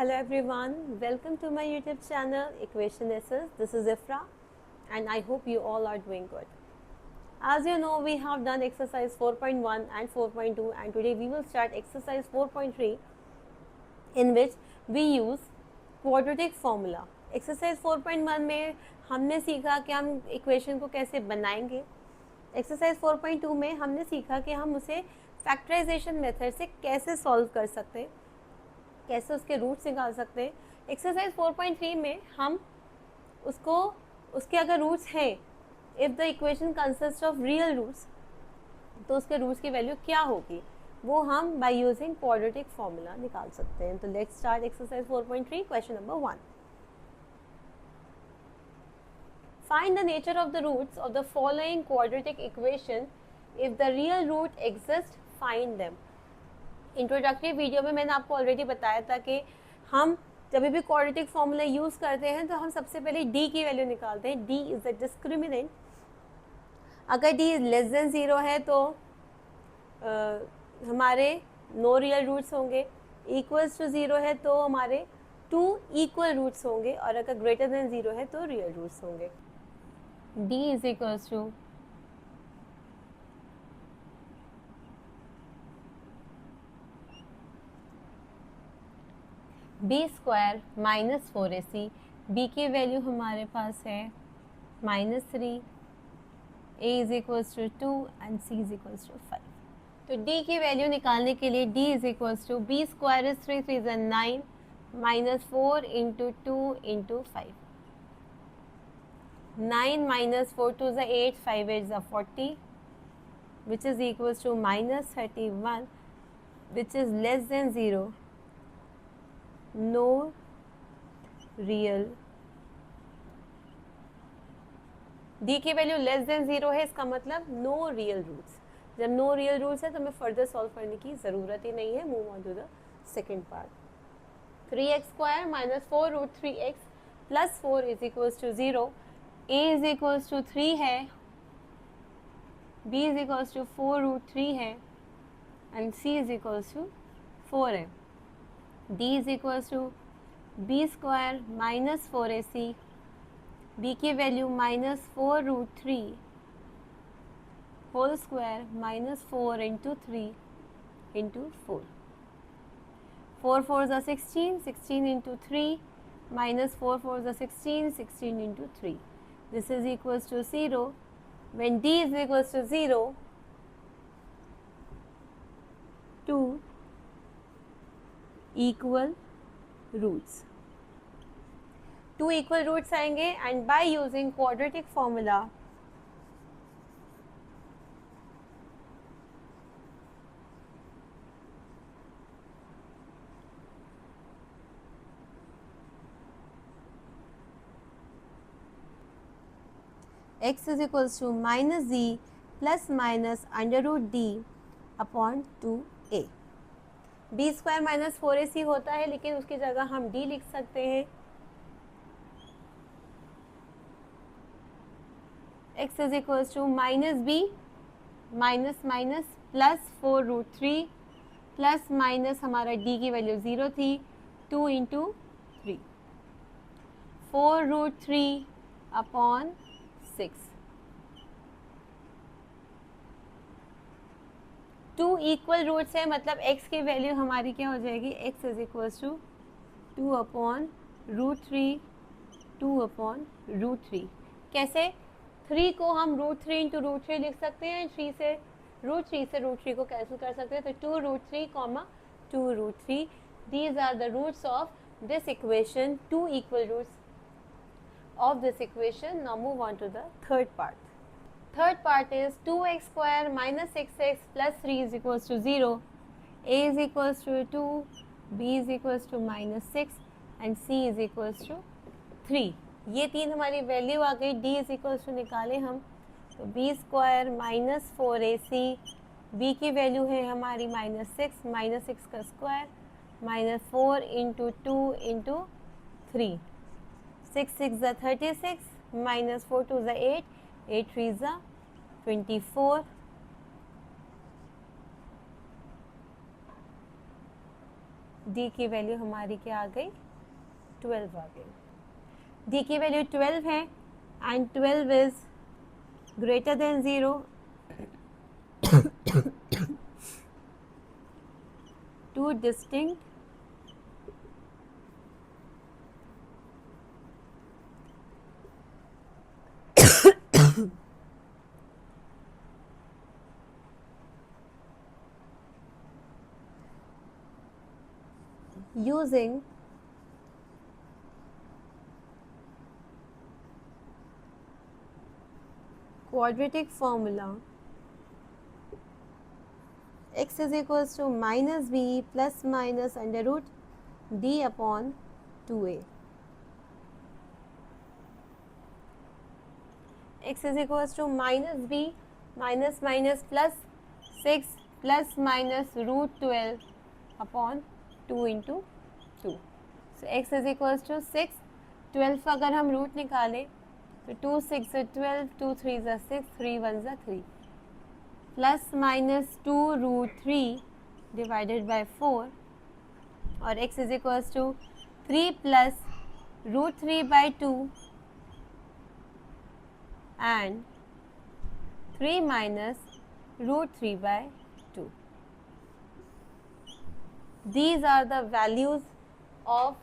Hello everyone, welcome to my YouTube channel Equation Essence. This is Ifra and I hope you all are doing good. As you know, we have done exercise 4.1 and 4.2 and today we will start exercise 4.3 in which we use quadratic formula. Exercise 4.1 में हमने सीखा कि हम equation को कैसे बनाएंगे. Exercise 4.2 में हमने सीखा कि हम उसे फैक्टराइजेशन मेथड से कैसे सॉल्व कर सकते हैं, कैसे उसके रूट्स निकाल सकते हैं. एक्सरसाइज 4.3 में हम उसके अगर रूट्स हैं, if the equation consist of real roots, तो उसके रूट्स की वैल्यू क्या होगी वो हम बाय यूजिंग क्वाड्रेटिक फॉर्मूला निकाल सकते हैं. तो let's start exercise 4.3. Question number 1. Find the nature of the roots of the following quadratic equation. If the real root exists, find them. Introductory video में मैंने आपको ऑलरेडी बताया था कि हम जब भी क्वाड्रेटिक फॉर्मूला यूज़ करते हैं तो हम सबसे पहले d की वैल्यू निकालते हैं. d is the discriminant. अगर d लेस देन 0 है तो हमारे नो रियल रूट्स होंगे. इक्वल्स टू 0 है तो हमारे 2 इक्वल रूट्स होंगे और अगर ग्रेटर देन 0 है तो रियल रूट्स होंगे. d is equals to B square minus 4ac. b की वैल्यू हमारे पास है -3, a is equals to 2 and c is equals to 5. तो d की वैल्यू निकालने के लिए d is equals to B square is 3 3 is 9 -4 into 2 into 5. 9 minus 4 2 is 8, 5 8 is 40, which is equals to -31, which is less than 0. No real. d की value less than 0 है, इसका मतलब no real roots. जब no real roots है तो हमें further solve करने की ज़रूरत ही नहीं है. Move on to the second part. 3x square minus 4 root 3x plus 4 is equals to 0. a is equals to 3 है, b is equals to 4 root 3 है and c is equals to 4 है. d is equals to B square minus 4ac. b की value -4 root 3 whole square -4 into 3 into 4. 4 4 is 16, 16 into 3 minus 4 4 is 16, 16 into 3. This is equals to 0. When d is equals to 0, 2 equal roots. 2 equal roots आएंगे and by using quadratic formula, x is equals to minus z plus minus under root d upon 2a. b square minus 4ac होता है लेकिन उसकी जगह हम d लिख सकते हैं. x is equals to minus b minus minus plus 4 root 3 plus minus हमारा d की वैल्यू 0 थी 2 into 3. 4 root 3 upon 6. 2 equal roots है मतलब x की वैल्यू हमारी क्या हो जाएगी. x is equals to 2 upon root 3, 2 upon root 3. कैसे? 3 को हम रूट 3 इंटू रूट 3 लिख सकते हैं. 3 से रूट 3 को कैंसिल कर सकते हैं. तो 2 root 3 comma 2 root 3. These are the roots of this equation. 2 equal roots of this equation. Now move on to the third part. Third part is 2x square minus 6x plus 3 is equals to 0. a is equals to 2, b is equals to minus 6 and c is equals to 3. ये तीन हमारी value आ गई. d is equals to निकाले हम तो b square minus 4ac. b की value है हमारी -6 का square -4 into 2 into 3. 6 6 is 36, minus 4 2 is 8, 8 3 is 24. D की वैल्यू हमारी क्या आ गई, 12 आ गई। डी की वैल्यू 12 है and 12 is greater than 0 two distinct using quadratic formula x is equals to minus b plus minus under root d upon 2a. x is equals to minus b minus minus plus 6 plus minus root 12 upon 2 into 2. So x is equals to 6, 12 का अगर हम root निकालें तो 2 6 से 12, 2 3 ज़ा 6, 3 1 ज़ा 3 plus minus 2 root 3 divided by 4 और x is equals to 3 plus root 3 by 2 and 3 minus root 3 by 2. These are the values of,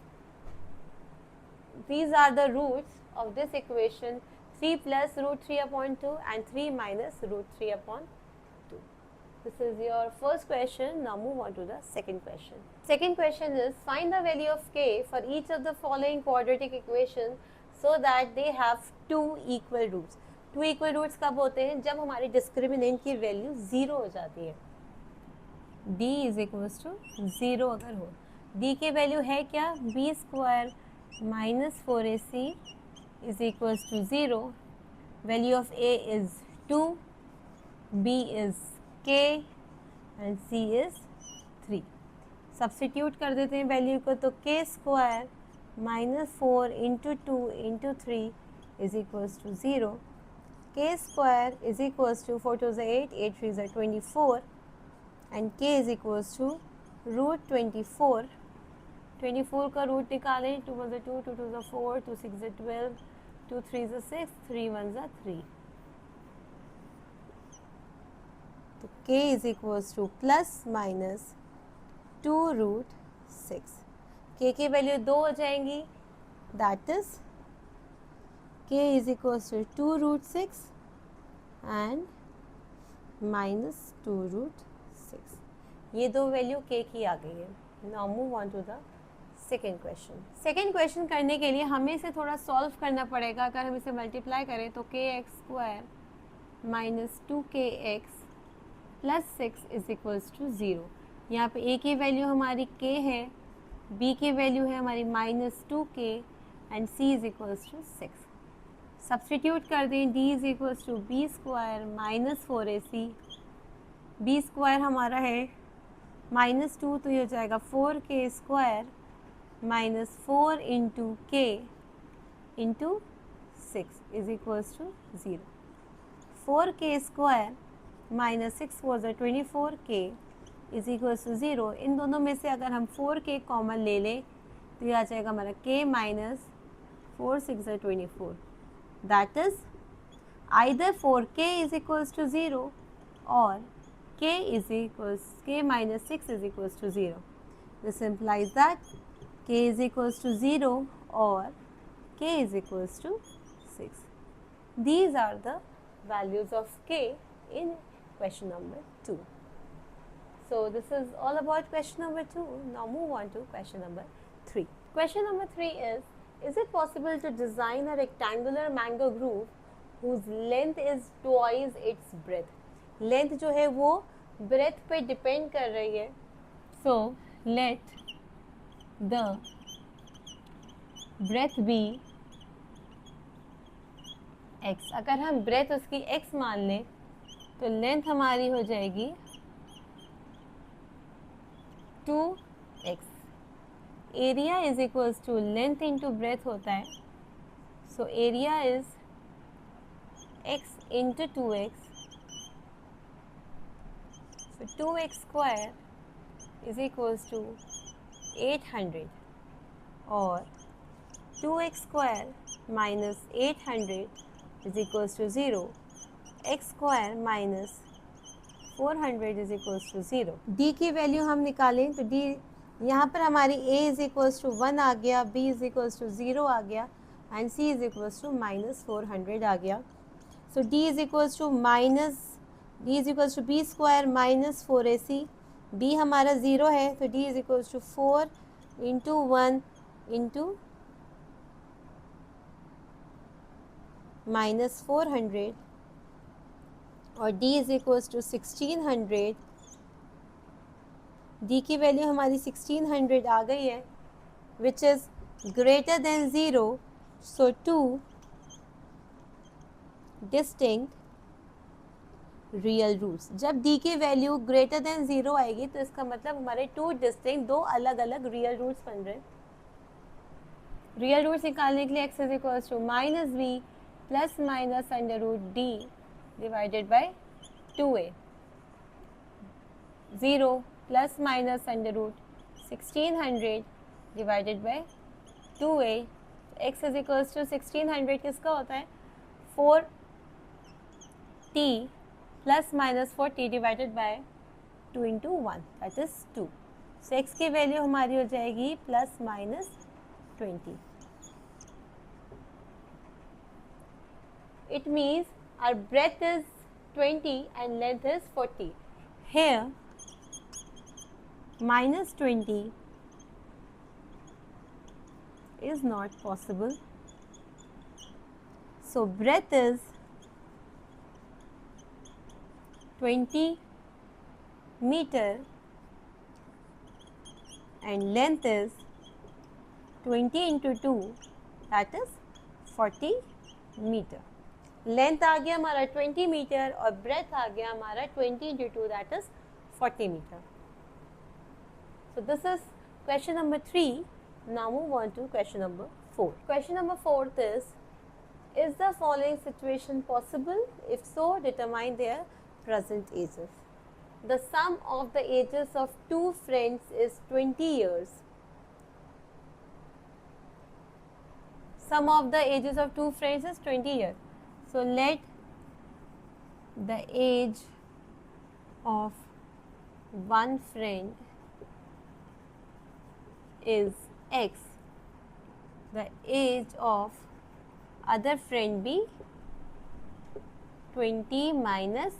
these are the roots of this equation, 3 plus root 3 upon 2 and 3 minus root 3 upon 2. This is your first question. Now move on to the second question. Second question is, find the value of k for each of the following quadratic equations so that they have two equal roots. Two equal roots कब होते हैं, जब हमारे discriminant की value 0 हो जाती है। d is equals to 0 अगर हो, d की वैल्यू है क्या, b square minus 4ac is equals to 0, value of a is 2, b is k and c is 3। Substitute कर देते हैं वैल्यू को, तो k square minus 4 into 2 into 3 is equals to 0, k square is equals to 4 2 is 8, 8 3 is 24 and k is equals to root 24। 24 का root निकालें, 2 1 2, 2 2 4, 2 6 12, 2 3 6, 3 1 3, तो k is equals to plus minus 2 root 6। k की value 2 हो जाएंगी, that is k is equals to 2 root 6 and minus 2 root 6। ये दो value k की आ गई है। Now move on to the second question. Second question करने के लिए हमें इसे थोड़ा सॉल्व करना पड़ेगा। अगर हम इसे मल्टीप्लाई करें तो k x square minus 2kx plus 6 is equals to 0। यहाँ पे a की वैल्यू हमारी k है, b की वैल्यू है हमारी minus 2k and c is equals to 6। Substitute कर दें, d is equals to B square minus 4ac, b square हमारा है माइनस 2 तो ये हो जाएगा 4k square minus 4 into k into 6 is equals to 0। 4k square minus 6 was 24k is equals to 0। इन दोनों में से अगर हम 4k कॉमन ले लें तो ये आ जाएगा हमारा k minus 4 6 24, that is either 4k is equals to 0 और k minus 6 is equals to 0. This implies that k is equals to 0 or k is equals to 6. These are the values of k in question number 2. So this is all about question number 2. Now move on to question number 3. Question number 3 is it possible to design a rectangular mango groove whose length is twice its breadth? Length जो है वो breadth पे depend कर रही है. So let the breadth be x. अगर हम breadth उसकी x मान लें तो length हमारी हो जाएगी 2x. Area is equals to length into breadth होता है. So area is x into 2x. So 2x square is equals to 800 और 2x square minus 800 is equals to 0, x square minus 400 is equals to 0। D की वैल्यू हम निकालें तो d यहाँ पर हमारी a इज इक्वल्स टू 1 आ गया, b इज इक्वल्स टू 0 आ गया and c is equals to minus 400 आ गया। So d is equals to b square minus 4ac, b हमारा 0 है तो d is equals to 4 into 1 into minus 400 और d is equals to 1600। d की value हमारी 1600 आ गई है which is greater than 0, so 2 distinct real roots. जब d की वैल्यू ग्रेटर देन 0 आएगी तो इसका मतलब हमारे 2 डिस्टिंक्ट, 2 अलग अलग रियल रूट्स बन रहे हैं। रियल रूट्स निकालने के लिए x is equals to minus b plus minus under root d divided by 2a, 0 plus minus under root 1600 divided by 2a। x is equals to 1600 किसका होता है 4t plus minus 40 divided by 2 into 1 that is 2। So x की value हमारी हो जाएगी plus minus 20। It means our breadth is 20 and length is 40. Here minus 20 is not possible. So breadth is 20 meter and length is 20 into 2 that is 40 meter. Length आ गया हमारा 20 metre और breath आ गया हमारा 20 into 2 that is 40 metre. So this is question number 3. Now move on to question number 4. Question number 4 is the following situation possible? If so, determine their present ages. The sum of the ages of two friends is 20 years. Sum of the ages of two friends is 20 years. So let the age of one friend is x, the age of other friend be 20 minus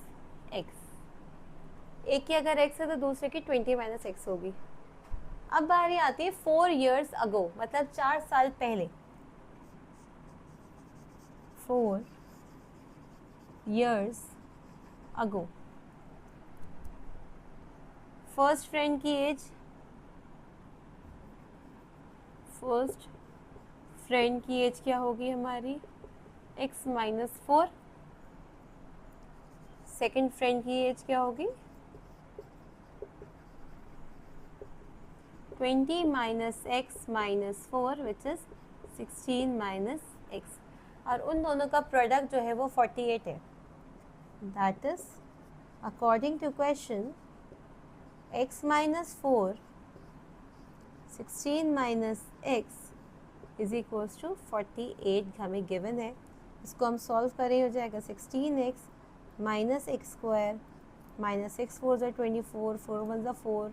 x. एक की अगर x है तो दूसरे की 20 minus x होगी। अब बारी आती है 4 years ago, मतलब 4 साल पहले। 4 years ago फर्स्ट फ्रेंड की एज, फर्स्ट फ्रेंड की एज क्या होगी हमारी x माइनस 4। सेकेंड फ्रेंड की एज क्या होगी 20 minus x minus 4 which is 16 minus x, और उन दोनों का प्रोडक्ट जो है वो 48 है। That is according to question x minus 4 16 minus x is equals to 48 हमें गिवन है। इसको हम सॉल्व करें हो जाएगा 16x minus x square minus x 4 ज़ा 24 4 1 ज़ा 4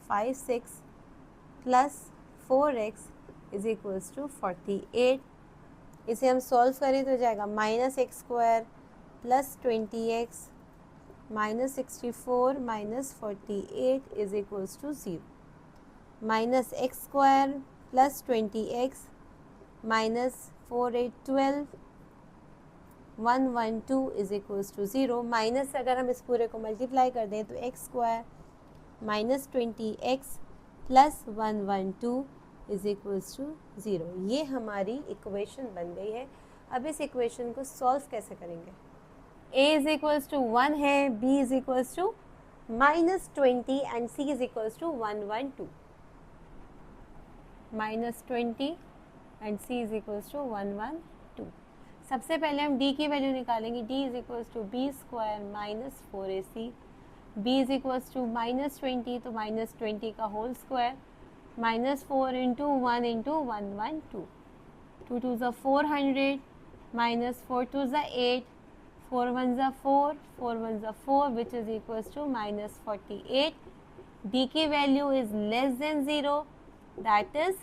5 6 plus 4x is equals to 48। इसे हम सॉल्व करें तो हो जाएगा minus x square plus 20x minus 64 minus 48 is equals to 0, minus x square plus 20x minus 4 8 12 112 is equals to 0। Minus अगर हम इस पूरे को मल्टीप्लाई कर दें तो x square minus 20x plus 112 is equals to 0। ये हमारी इक्वेशन बन गई है। अब इस इक्वेशन को सॉल्व कैसे करेंगे? a इज इक्वल्स टू 1 है, b is equals to minus 20 and c is equals to 112। Minus 20 and c is equals to 112। सबसे पहले हम d की वैल्यू निकालेंगे। d is equals to B square minus 4ac, b is equals to minus 20 तो minus 20 का whole square minus 4 into 1 into 112. 2 2s are 400, minus 4 2s are 8, 4 1s are 4, 4 1s are 4, which is equals to minus 48. D की value is less than 0, that is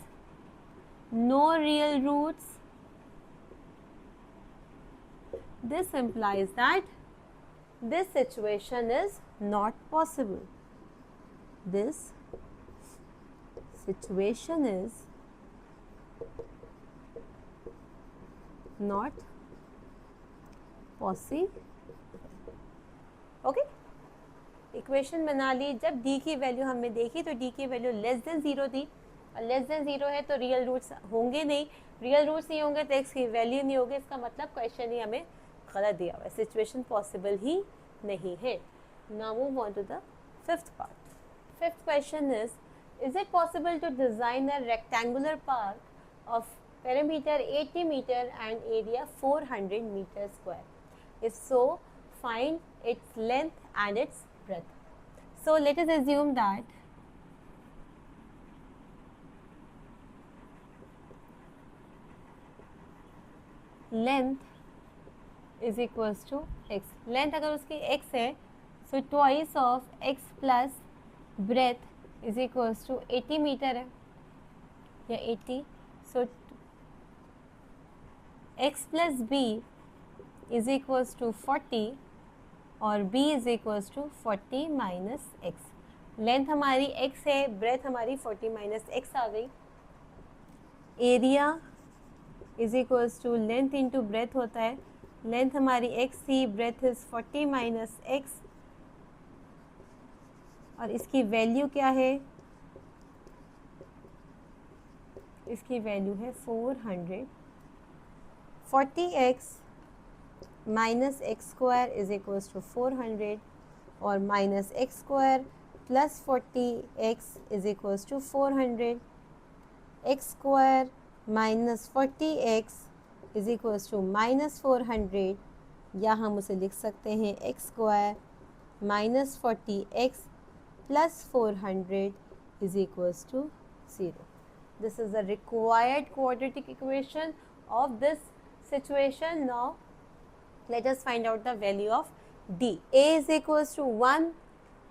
no real roots. This implies that this situation is not possible. This situation is not possible. Okay, equation बना ली. जब d की value हमने देखी तो d की value less than 0 थी, और लेस देन 0 है तो रियल रूट्स होंगे नहीं. रियल रूट्स नहीं होंगे तो x की वैल्यू नहीं होगी. इसका मतलब क्वेश्चन ही हमें गलत दिया हुआ है, सिचुएशन पॉसिबल ही नहीं है. Now move on to the fifth part. Fifth question is it possible to design a rectangular park of perimeter 80 meter and area 400 meter square? If so, find its length and its breadth. So let us assume that length is equals to x. Length अगर उसकी x है, so twice of x plus breadth is equals to 80 metre है या 80. So x plus b is equals to 40 और b is equals to 40 minus x. Length हमारी x है, breadth हमारी 40 minus x आ गई. Area is equals to length into breadth होता है. लेंथ हमारी x थी, ब्रेथ इज 40 माइनस x, और इसकी वैल्यू क्या है? इसकी वैल्यू है 400. 40x minus x square is equals to 400 और minus x square plus 40x is equals to 400. X square minus 40x is equals to minus 400, या हम उसे लिख सकते हैं x square minus 40x plus 400 is equals to 0. This is the required quadratic equation of this situation. Now let us find out the value of d. A is equals to 1,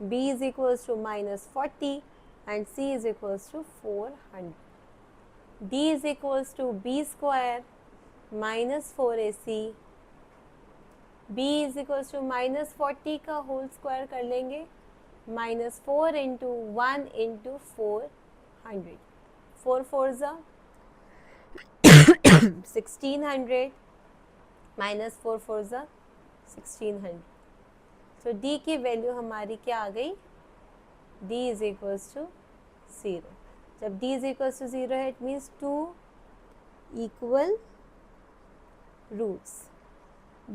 b is equals to minus 40 and c is equals to 400. d is equals to b square minus 4ac. b is equals to minus 40 का whole square कर लेंगे, minus 4 into 1 into 400. 4 4s are 1600 minus 4 4s are 1600. So d की value हमारी क्या आ गई? d is equals to 0. जब d is equals to 0 है, it means 2 equal roots.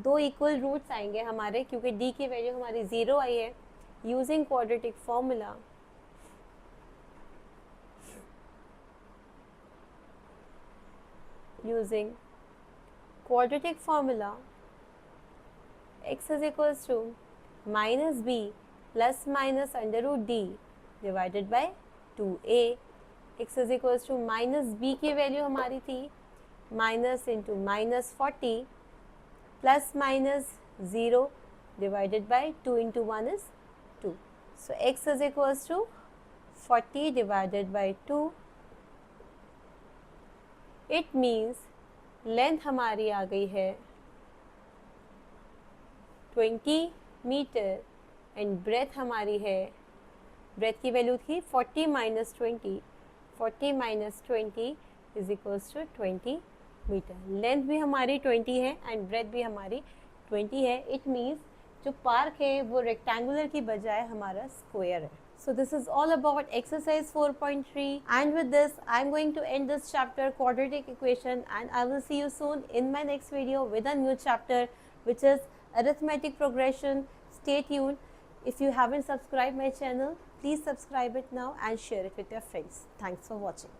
2 equal roots आएंगे हमारे, क्योंकि d की वैल्यू हमारी 0 आई है. Using quadratic formula, x is equals to minus b plus minus under root d divided by 2a. x is equals to minus b की value हमारी थी minus into minus 40 plus minus 0 divided by 2 into 1 is 2. So x is equals to 40 divided by 2. It means length हमारी आ गई है 20 metre and breadth हमारी है, breath की value थी 40 minus 20. 40 minus 20 is equals to 20 metre. Length भी हमारी 20 है एंड ब्रेथ भी हमारी 20 है. इट मीन्स जो पार्क है वो रेक्टेंगुलर की बजाय हमारा स्क्वायर है. So this is all about exercise 4.3, and with this I am going to end this chapter quadratic equation, and I will see you soon in my next video with a new chapter which is arithmetic progression. Stay tuned. If you haven't subscribed my channel, please subscribe it now and share it with your friends. Thanks for watching.